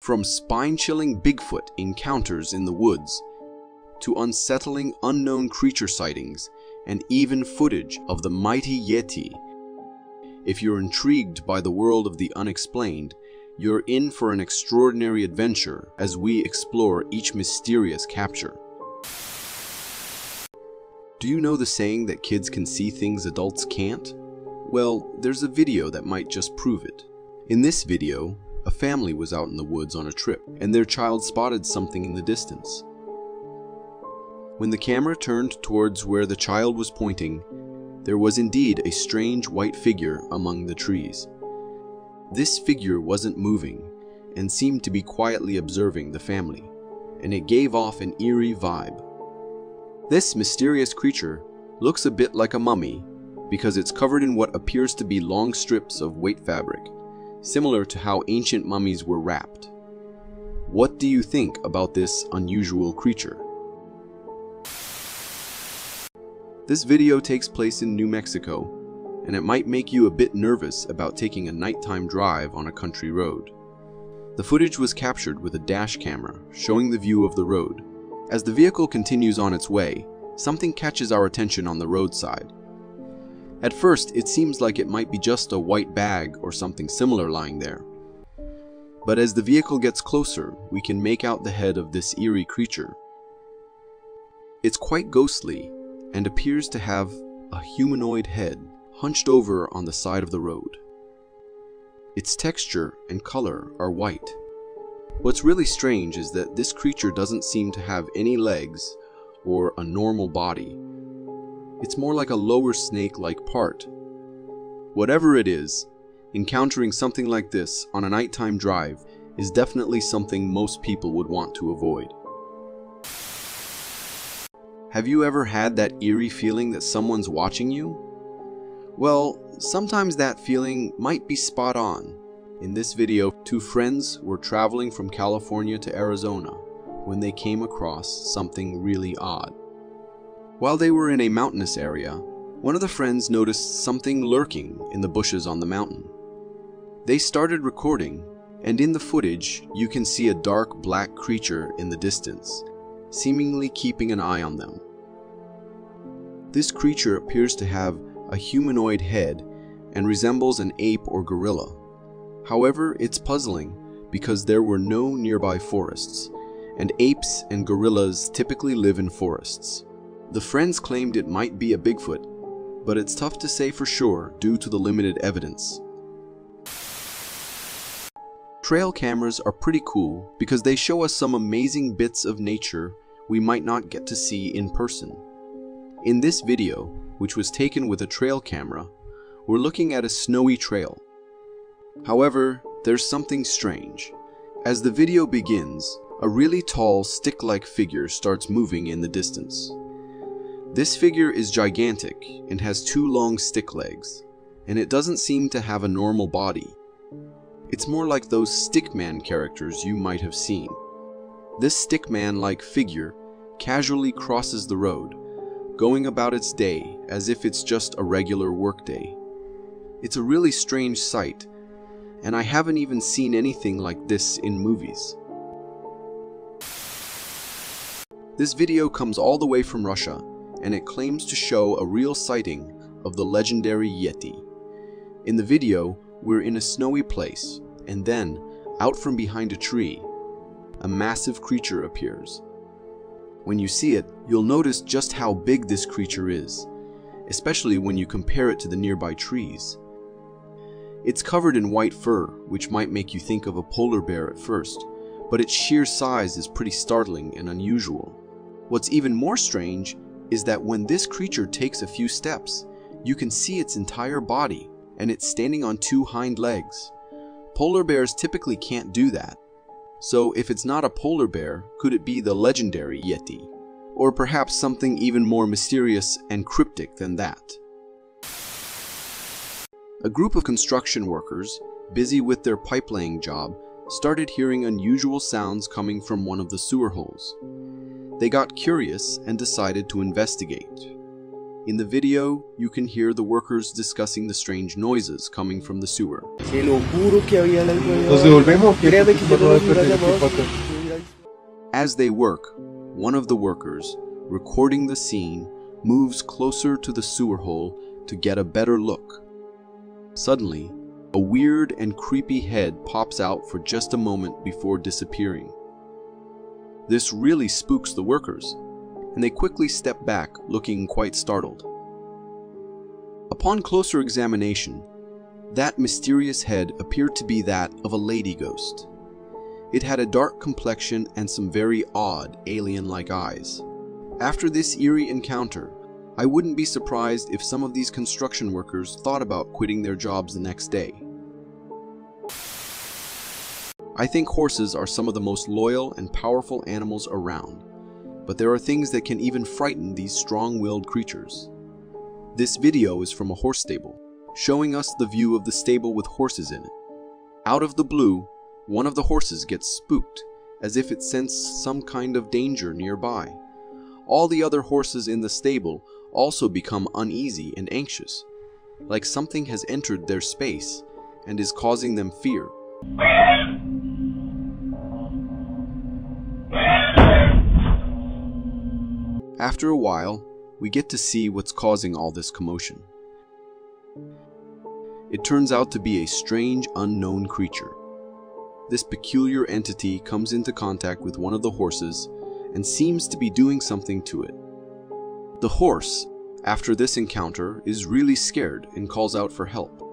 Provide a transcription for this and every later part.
From spine-chilling Bigfoot encounters in the woods, to unsettling unknown creature sightings, and even footage of the mighty Yeti. If you're intrigued by the world of the unexplained, you're in for an extraordinary adventure as we explore each mysterious capture. Do you know the saying that kids can see things adults can't? Well, there's a video that might just prove it. In this video, a family was out in the woods on a trip, and their child spotted something in the distance. When the camera turned towards where the child was pointing, there was indeed a strange white figure among the trees. This figure wasn't moving and seemed to be quietly observing the family, and it gave off an eerie vibe. This mysterious creature looks a bit like a mummy because it's covered in what appears to be long strips of weight fabric, similar to how ancient mummies were wrapped. What do you think about this unusual creature? This video takes place in New Mexico, and it might make you a bit nervous about taking a nighttime drive on a country road. The footage was captured with a dash camera, showing the view of the road. As the vehicle continues on its way, something catches our attention on the roadside. At first, it seems like it might be just a white bag or something similar lying there. But as the vehicle gets closer, we can make out the head of this eerie creature. It's quite ghostly and appears to have a humanoid head hunched over on the side of the road. Its texture and color are white. What's really strange is that this creature doesn't seem to have any legs or a normal body. It's more like a lower snake-like part. Whatever it is, encountering something like this on a nighttime drive is definitely something most people would want to avoid. Have you ever had that eerie feeling that someone's watching you? Well, sometimes that feeling might be spot on. In this video, two friends were traveling from California to Arizona when they came across something really odd. While they were in a mountainous area, one of the friends noticed something lurking in the bushes on the mountain. They started recording, and in the footage, you can see a dark black creature in the distance, seemingly keeping an eye on them. This creature appears to have a humanoid head and resembles an ape or gorilla. However, it's puzzling because there were no nearby forests, and apes and gorillas typically live in forests. The friends claimed it might be a Bigfoot, but it's tough to say for sure due to the limited evidence. Trail cameras are pretty cool because they show us some amazing bits of nature we might not get to see in person. In this video, which was taken with a trail camera, we're looking at a snowy trail. However, there's something strange. As the video begins, a really tall stick-like figure starts moving in the distance. This figure is gigantic and has two long stick legs, and it doesn't seem to have a normal body. It's more like those stickman characters you might have seen. This stickman-like figure casually crosses the road, going about its day as if it's just a regular workday. It's a really strange sight, and I haven't even seen anything like this in movies. This video comes all the way from Russia, and it claims to show a real sighting of the legendary Yeti. In the video, we're in a snowy place, and then, out from behind a tree, a massive creature appears. When you see it, you'll notice just how big this creature is, especially when you compare it to the nearby trees. It's covered in white fur, which might make you think of a polar bear at first, but its sheer size is pretty startling and unusual. What's even more strange is that when this creature takes a few steps, you can see its entire body, and it's standing on two hind legs. Polar bears typically can't do that. So if it's not a polar bear, could it be the legendary Yeti? Or perhaps something even more mysterious and cryptic than that? A group of construction workers, busy with their pipe-laying job, started hearing unusual sounds coming from one of the sewer holes. They got curious and decided to investigate. In the video, you can hear the workers discussing the strange noises coming from the sewer. Se lo juro que había algo ahí. Nos devolvemos. Créame que yo no lo hubiera llamado. As they work, one of the workers, recording the scene, moves closer to the sewer hole to get a better look. Suddenly, a weird and creepy head pops out for just a moment before disappearing. This really spooks the workers, and they quickly step back, looking quite startled. Upon closer examination, that mysterious head appeared to be that of a lady ghost. It had a dark complexion and some very odd, alien-like eyes. After this eerie encounter, I wouldn't be surprised if some of these construction workers thought about quitting their jobs the next day. I think horses are some of the most loyal and powerful animals around, but there are things that can even frighten these strong-willed creatures. This video is from a horse stable, showing us the view of the stable with horses in it. Out of the blue, one of the horses gets spooked, as if it sensed some kind of danger nearby. All the other horses in the stable also become uneasy and anxious, like something has entered their space and is causing them fear. After a while, we get to see what's causing all this commotion. It turns out to be a strange, unknown creature. This peculiar entity comes into contact with one of the horses and seems to be doing something to it. The horse, after this encounter, is really scared and calls out for help.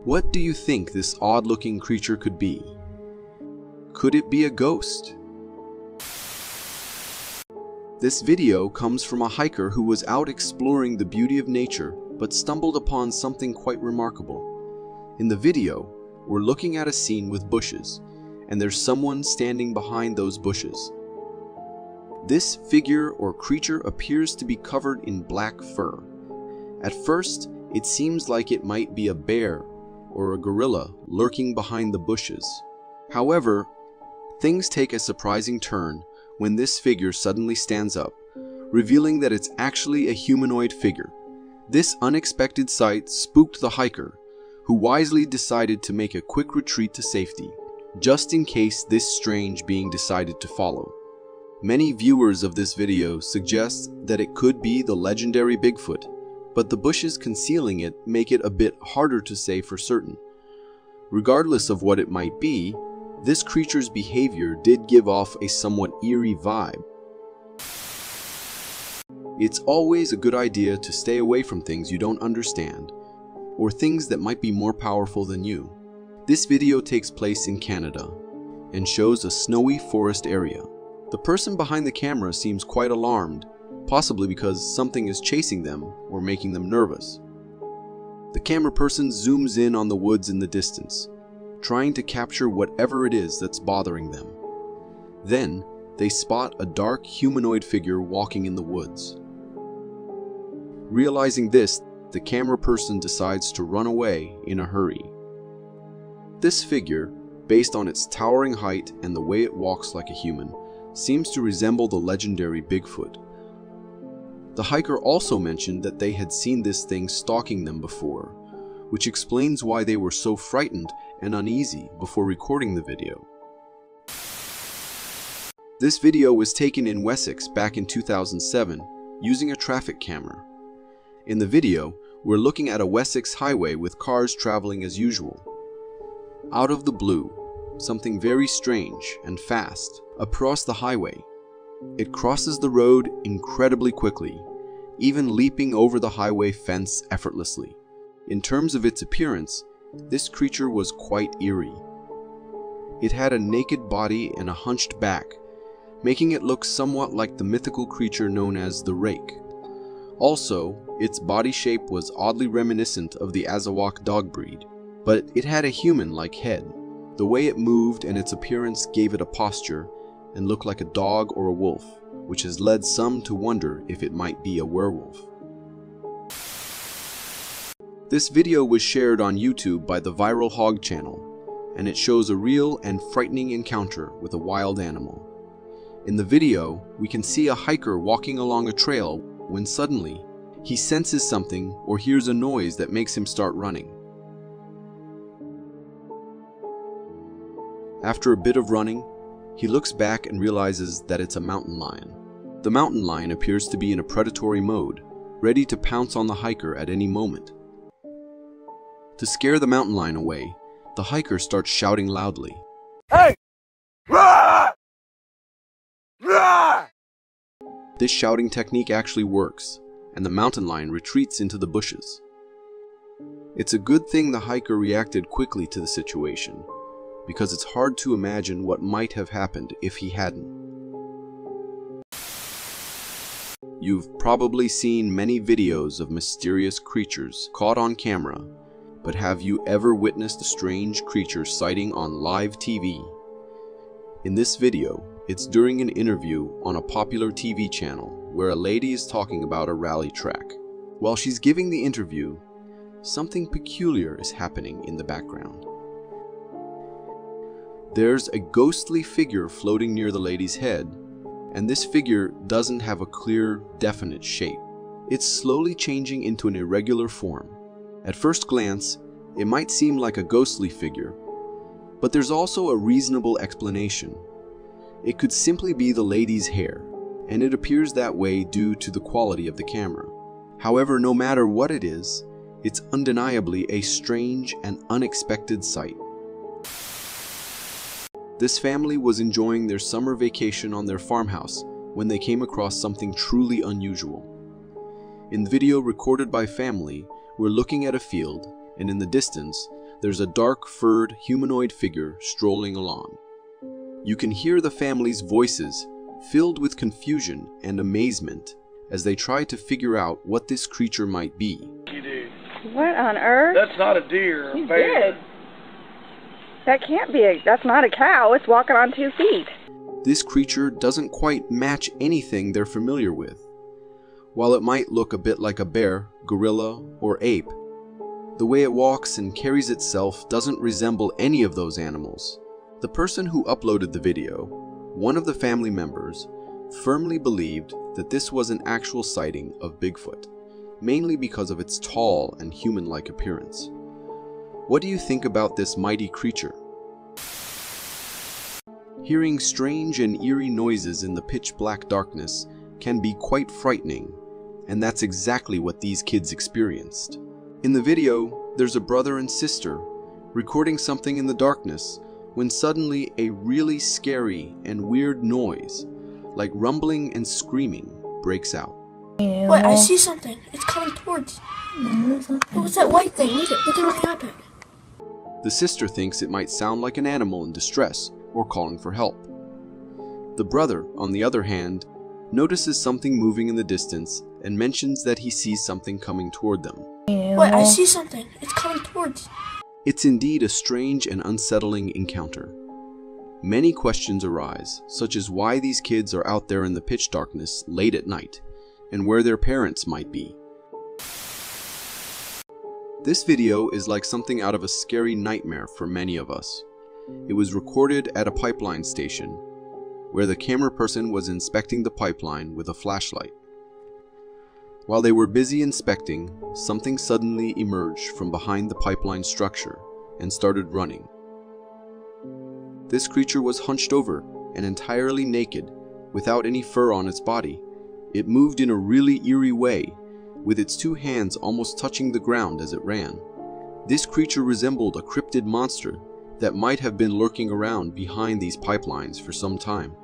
What do you think this odd-looking creature could be? Could it be a ghost? This video comes from a hiker who was out exploring the beauty of nature but stumbled upon something quite remarkable. In the video, we're looking at a scene with bushes, and there's someone standing behind those bushes. This figure or creature appears to be covered in black fur. At first, it seems like it might be a bear or a gorilla lurking behind the bushes. However, things take a surprising turn when this figure suddenly stands up, revealing that it's actually a humanoid figure. This unexpected sight spooked the hiker, who wisely decided to make a quick retreat to safety, just in case this strange being decided to follow. Many viewers of this video suggest that it could be the legendary Bigfoot, but the bushes concealing it make it a bit harder to say for certain. Regardless of what it might be, this creature's behavior did give off a somewhat eerie vibe. It's always a good idea to stay away from things you don't understand, or things that might be more powerful than you. This video takes place in Canada, and shows a snowy forest area. The person behind the camera seems quite alarmed, possibly because something is chasing them or making them nervous. The camera person zooms in on the woods in the distance, trying to capture whatever it is that's bothering them. Then, they spot a dark humanoid figure walking in the woods. Realizing this, the camera person decides to run away in a hurry. This figure, based on its towering height and the way it walks like a human, seems to resemble the legendary Bigfoot. The hiker also mentioned that they had seen this thing stalking them before, which explains why they were so frightened and uneasy before recording the video. This video was taken in Wessex back in 2007 using a traffic camera. In the video, we're looking at a Wessex highway with cars traveling as usual. Out of the blue, something very strange and fast across the highway. It crosses the road incredibly quickly, even leaping over the highway fence effortlessly. In terms of its appearance, this creature was quite eerie. It had a naked body and a hunched back, making it look somewhat like the mythical creature known as the Rake. Also, its body shape was oddly reminiscent of the Azawak dog breed, but it had a human-like head. The way it moved and its appearance gave it a posture and looked like a dog or a wolf, which has led some to wonder if it might be a werewolf. This video was shared on YouTube by the Viral Hog channel, and it shows a real and frightening encounter with a wild animal. In the video, we can see a hiker walking along a trail when suddenly he senses something or hears a noise that makes him start running. After a bit of running, he looks back and realizes that it's a mountain lion. The mountain lion appears to be in a predatory mode, ready to pounce on the hiker at any moment. To scare the mountain lion away, the hiker starts shouting loudly. Hey! Rah! Rah! This shouting technique actually works, and the mountain lion retreats into the bushes. It's a good thing the hiker reacted quickly to the situation, because it's hard to imagine what might have happened if he hadn't. You've probably seen many videos of mysterious creatures caught on camera, but have you ever witnessed a strange creature sighting on live TV? In this video, it's during an interview on a popular TV channel where a lady is talking about a rally track. While she's giving the interview, something peculiar is happening in the background. There's a ghostly figure floating near the lady's head, and this figure doesn't have a clear, definite shape. It's slowly changing into an irregular form. At first glance, it might seem like a ghostly figure, but there's also a reasonable explanation. It could simply be the lady's hair, and it appears that way due to the quality of the camera. However, no matter what it is, it's undeniably a strange and unexpected sight. This family was enjoying their summer vacation on their farmhouse when they came across something truly unusual. In the video recorded by family, we're looking at a field, and in the distance, there's a dark, furred, humanoid figure strolling along. You can hear the family's voices, filled with confusion and amazement, as they try to figure out what this creature might be. You did. What on earth? That's not a deer. You did. That can't be that's not a cow. It's walking on 2 feet. This creature doesn't quite match anything they're familiar with. While it might look a bit like a bear, gorilla, or ape, the way it walks and carries itself doesn't resemble any of those animals. The person who uploaded the video, one of the family members, firmly believed that this was an actual sighting of Bigfoot, mainly because of its tall and human-like appearance. What do you think about this mighty creature? Hearing strange and eerie noises in the pitch-black darkness can be quite frightening, and that's exactly what these kids experienced. In the video, there's a brother and sister recording something in the darkness when suddenly a really scary and weird noise, like rumbling and screaming, breaks out. Wait, I see something. It's coming towards. What's that white thing? Look at it on the iPad. The sister thinks it might sound like an animal in distress or calling for help. The brother, on the other hand, notices something moving in the distance and mentions that he sees something coming toward them. Wait, I see something. It's coming towards. It's indeed a strange and unsettling encounter. Many questions arise, such as why these kids are out there in the pitch darkness late at night, and where their parents might be. This video is like something out of a scary nightmare for many of us. It was recorded at a pipeline station, where the camera person was inspecting the pipeline with a flashlight. While they were busy inspecting, something suddenly emerged from behind the pipeline structure and started running. This creature was hunched over and entirely naked, without any fur on its body. It moved in a really eerie way, with its 2 hands almost touching the ground as it ran. This creature resembled a cryptid monster that might have been lurking around behind these pipelines for some time.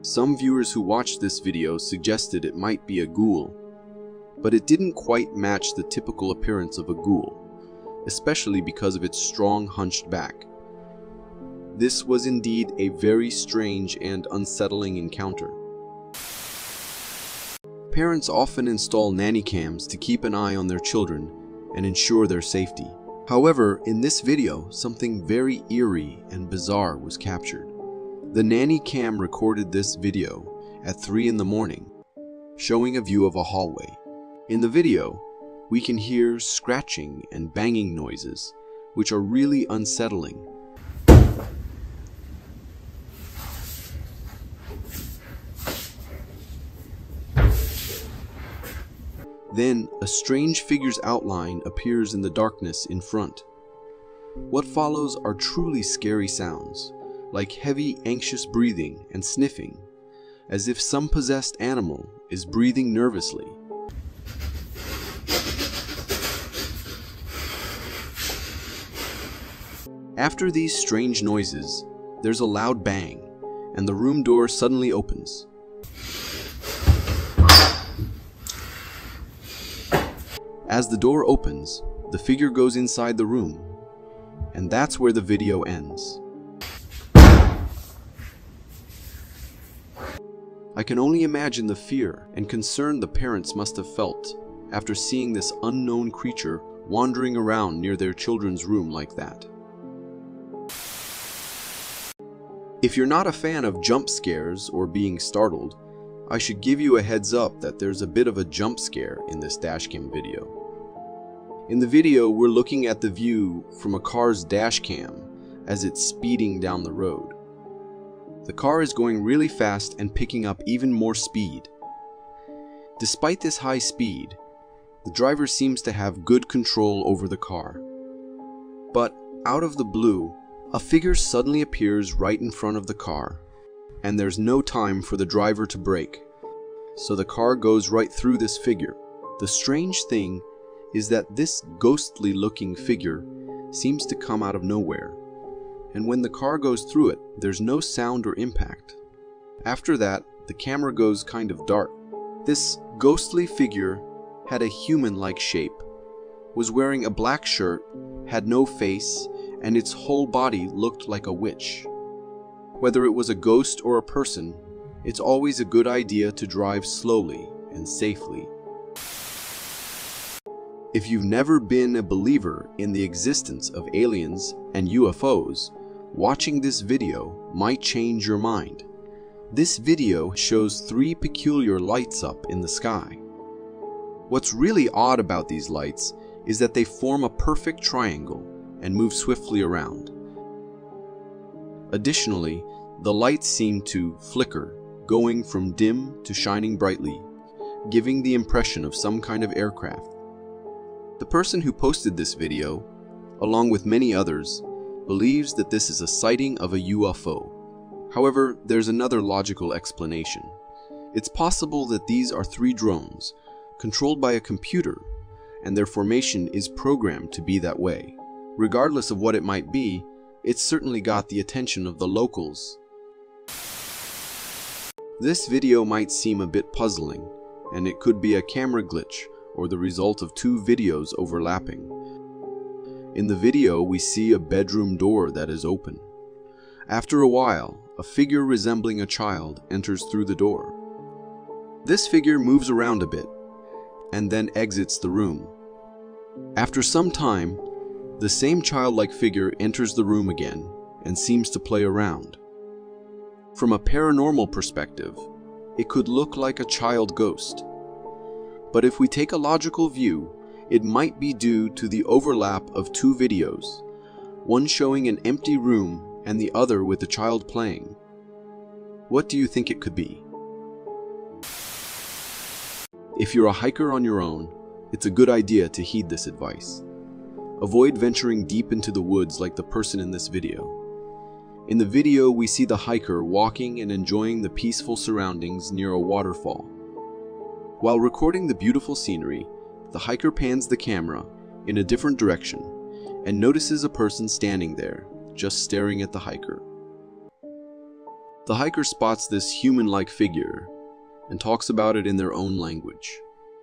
Some viewers who watched this video suggested it might be a ghoul, but it didn't quite match the typical appearance of a ghoul, especially because of its strong hunched back. This was indeed a very strange and unsettling encounter. Parents often install nanny cams to keep an eye on their children and ensure their safety. However, in this video, something very eerie and bizarre was captured. The nanny cam recorded this video at 3 in the morning, showing a view of a hallway. In the video, we can hear scratching and banging noises, which are really unsettling. Then, a strange figure's outline appears in the darkness in front. What follows are truly scary sounds, like heavy, anxious breathing and sniffing, as if some possessed animal is breathing nervously. After these strange noises, there's a loud bang, and the room door suddenly opens. As the door opens, the figure goes inside the room, and that's where the video ends. I can only imagine the fear and concern the parents must have felt after seeing this unknown creature wandering around near their children's room like that. If you're not a fan of jump scares or being startled, I should give you a heads up that there's a bit of a jump scare in this dashcam video. In the video, we're looking at the view from a car's dashcam as it's speeding down the road. The car is going really fast and picking up even more speed. Despite this high speed, the driver seems to have good control over the car. But out of the blue, a figure suddenly appears right in front of the car, and there's no time for the driver to brake. So the car goes right through this figure. The strange thing is that this ghostly-looking figure seems to come out of nowhere, and when the car goes through it, there's no sound or impact. After that, the camera goes kind of dark. This ghostly figure had a human-like shape, was wearing a black shirt, had no face, and its whole body looked like a witch. Whether it was a ghost or a person, it's always a good idea to drive slowly and safely. If you've never been a believer in the existence of aliens and UFOs, watching this video might change your mind. This video shows 3 peculiar lights up in the sky. What's really odd about these lights is that they form a perfect triangle and move swiftly around. Additionally, the lights seem to flicker, going from dim to shining brightly, giving the impression of some kind of aircraft. The person who posted this video, along with many others, believes that this is a sighting of a UFO. However, there's another logical explanation. It's possible that these are 3 drones, controlled by a computer, and their formation is programmed to be that way. Regardless of what it might be, it's certainly got the attention of the locals. This video might seem a bit puzzling, and it could be a camera glitch or the result of 2 videos overlapping. In the video, we see a bedroom door that is open. After a while, a figure resembling a child enters through the door. This figure moves around a bit, and then exits the room. After some time, the same childlike figure enters the room again and seems to play around. From a paranormal perspective, it could look like a child ghost. But if we take a logical view, it might be due to the overlap of 2 videos, one showing an empty room and the other with the child playing. What do you think it could be? If you're a hiker on your own, it's a good idea to heed this advice. Avoid venturing deep into the woods like the person in this video. In the video, we see the hiker walking and enjoying the peaceful surroundings near a waterfall. While recording the beautiful scenery, the hiker pans the camera in a different direction and notices a person standing there, just staring at the hiker. The hiker spots this human-like figure and talks about it in their own language.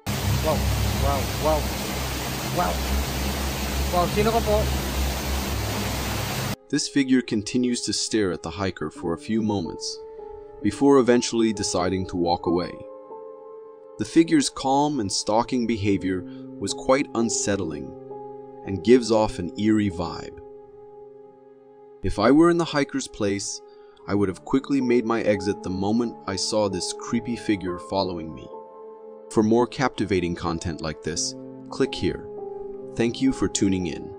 Wow, wow, wow, wow. Wow, sino ka po? This figure continues to stare at the hiker for a few moments, before eventually deciding to walk away. The figure's calm and stalking behavior was quite unsettling and gives off an eerie vibe. If I were in the hiker's place, I would have quickly made my exit the moment I saw this creepy figure following me. For more captivating content like this, click here. Thank you for tuning in.